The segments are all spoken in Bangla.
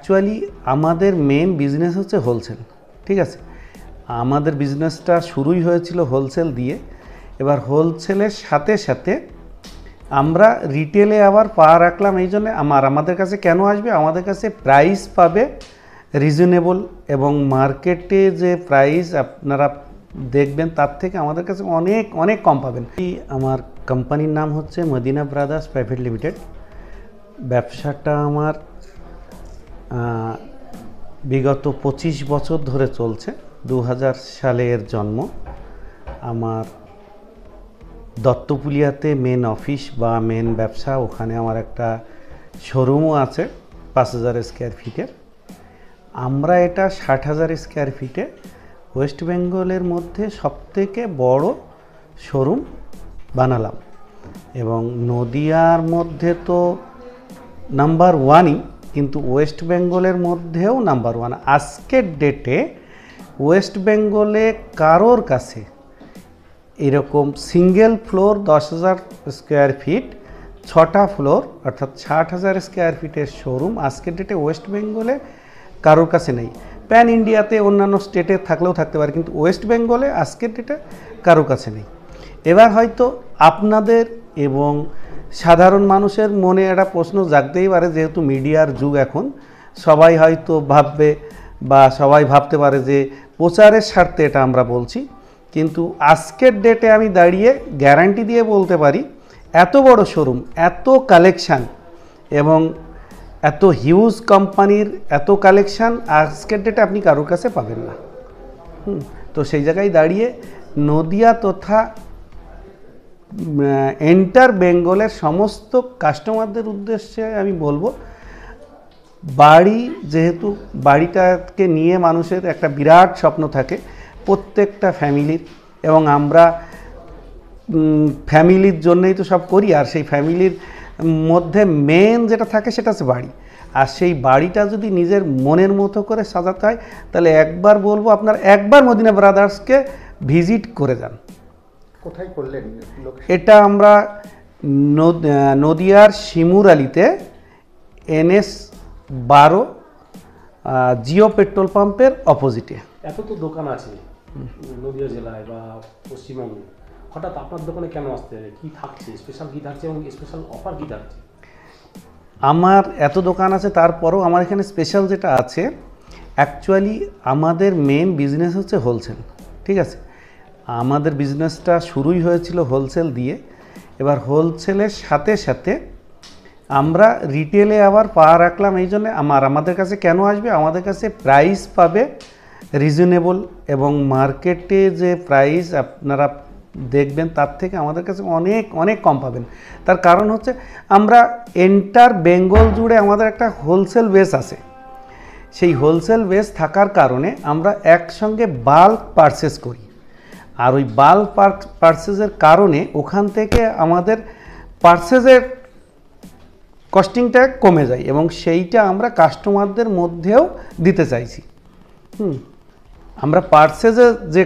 অ্যাকচুয়ালি আমাদের মেন বিজনেস হচ্ছে হোলসেল, ঠিক আছে। আমাদের বিজনেসটা শুরুই হয়েছিল হোলসেল দিয়ে। এবার হোলসেলের সাথে সাথে আমরা রিটেলে আবার পা রাখলাম। এই জন্যে আমাদের কাছে কেন আসবে, আমাদের কাছে প্রাইস পাবে রিজনেবল, এবং মার্কেটে যে প্রাইস আপনারা দেখবেন তার থেকে আমাদের কাছে অনেক অনেক কম পাবেন। আমার কোম্পানির নাম হচ্ছে মদিনা ব্রাদার্স প্রাইভেট লিমিটেড। ব্যবসাটা আমার বিগত 25 বছর ধরে চলছে। 2000 সালে এর জন্ম। আমার দত্তপুলিয়াতে মেন অফিস বা মেন ব্যবসা, ওখানে আমার একটা শোরুমও আছে 5000 স্কোয়ার ফিটের। আমরা এটা 60,000 স্কোয়ার ফিটে ওয়েস্ট বেঙ্গলের মধ্যে সবথেকে বড় শোরুম বানালাম, এবং নদিয়ার মধ্যে তো নাম্বার ওয়ানই, কিন্তু ওয়েস্ট বেঙ্গলের মধ্যেও নাম্বার ওয়ান। আজকের ডেটে ওয়েস্ট বেঙ্গলে কারোর কাছে এরকম সিঙ্গেল ফ্লোর 10,000 স্কোয়ার ফিট, 6টা ফ্লোর অর্থাৎ 60,000 স্কোয়ার ফিটের শোরুম আজকের ডেটে ওয়েস্ট বেঙ্গলে কারোর কাছে নেই। প্যান ইন্ডিয়াতে অন্যান্য স্টেটে থাকলেও থাকতে পারে, কিন্তু ওয়েস্ট বেঙ্গলে আজকের ডেটে কারোর কাছে নেই। এবার হয়তো আপনাদের এবং সাধারণ মানুষের মনে একটা প্রশ্ন জাগতেই পারে, যেহেতু মিডিয়ার যুগ এখন, সবাই হয়তো ভাববে বা সবাই ভাবতে পারে যে প্রচারের স্বার্থে এটা আমরা বলছি। কিন্তু আজকের ডেটে আমি দাঁড়িয়ে গ্যারান্টি দিয়ে বলতে পারি, এত বড় শোরুম, এত কালেকশান এবং এত হিউজ কোম্পানির এত কালেকশান আজকের ডেটে আপনি কারোর কাছে পাবেন না। তো সেই জায়গায় দাঁড়িয়ে নদিয়া তথা এন্টার বেঙ্গলের সমস্ত কাস্টমারদের উদ্দেশ্যে আমি বলবো, বাড়ি, যেহেতু বাড়িটাকে নিয়ে মানুষের একটা বিরাট স্বপ্ন থাকে প্রত্যেকটা ফ্যামিলির, এবং আমরা ফ্যামিলির জন্যই তো সব করি। আর সেই ফ্যামিলির মধ্যে মেন যেটা থাকে সেটা হচ্ছে বাড়ি। আর সেই বাড়িটা যদি নিজের মনের মতো করে সাজাতে হয়, তাহলে একবার বলবো আপনার একবার মদিনা ব্রাদার্সকে ভিজিট করে যান। কোথায় করলেন এটা আমরা নদিয়ার শিমুরালিতে NS 12 জিও পেট্রোল পাম্পের অপোজিটে। এত তো দোকান আছে নদিয়া জেলায় বা পশ্চিমবঙ্গে, হঠাৎ আপনার দোকানে কেন আসতে হবে? কী থাকছে, স্পেশাল কী থাকছে এবং স্পেশাল অফার কী থাকছে? আমার এত দোকান আছে, তারপরও আমার এখানে স্পেশাল যেটা আছে, অ্যাকচুয়ালি আমাদের মেন বিজনেস হচ্ছে হোলসেল, ঠিক আছে। আমাদের বিজনেসটা শুরুই হয়েছিল হোলসেল দিয়ে। এবার হোলসেলের সাথে সাথে আমরা রিটেলে আবার পা রাখলাম। এই জন্যে আমাদের কাছে কেন আসবে, আমাদের কাছে প্রাইস পাবে রিজনেবল, এবং মার্কেটে যে প্রাইস আপনারা দেখবেন তার থেকে আমাদের কাছে অনেক অনেক কম পাবেন। তার কারণ হচ্ছে আমরা এন্টার বেঙ্গল জুড়ে আমাদের একটা হোলসেল বেস আছে। সেই হোলসেল বেস থাকার কারণে আমরা একসঙ্গে বাল্ক পারচেস করি, আর ওই বাল্ক পারচেসের কারণে ওখান থেকে আমাদের পারচেসের কস্টিংটা কমে যায়, এবং সেইটা আমরা কাস্টমারদের মধ্যেও দিতে চাইছি। আমরা পারচেসে যে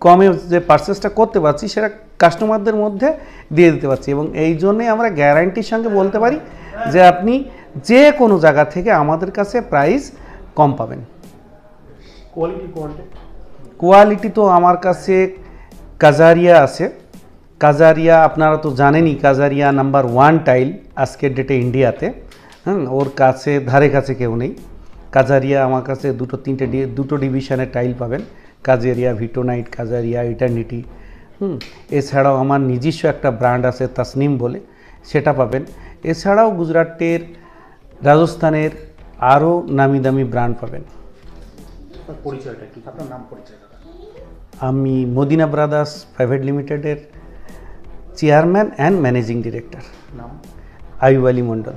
কমে যে পারচেসটা করতে পারছি, সেটা কাস্টমারদের মধ্যে দিয়ে দিতে পারছি, এবং এই জন্যই আমরা গ্যারান্টির সঙ্গে বলতে পারি যে আপনি যে কোনো জায়গা থেকে আমাদের কাছে প্রাইস কম পাবেন। কোয়ালিটি তো আমার কাছে কাজারিয়া আছে। কাজারিয়া আপনারা তো জানেনই, কাজারিয়া নাম্বার 1 টাইল আজকের ডেটে ইন্ডিয়াতে। ওর কাছে ধারে কাছে কেউ নেই। কাজারিয়া আমার কাছে দুটো ডিভিশনের টাইল পাবেন, কাজারিয়া ভিটোনাইট, কাজারিয়া ইটার্নিটি। এছাড়াও আমার নিজস্ব একটা ব্র্যান্ড আছে তাসনিম বলে, সেটা পাবেন। এছাড়াও গুজরাটের, রাজস্থানের আরও নামি দামি ব্র্যান্ড পাবেন। পরিচয়টা কি, আপনার নাম পরিচয়? আমি মদিনা ব্রাদার্স প্রাইভেট লিমিটেডের চেয়ারম্যান অ্যান্ড ম্যানেজিং ডিরেক্টর। নাম? আইয়ুব আলী মন্ডল।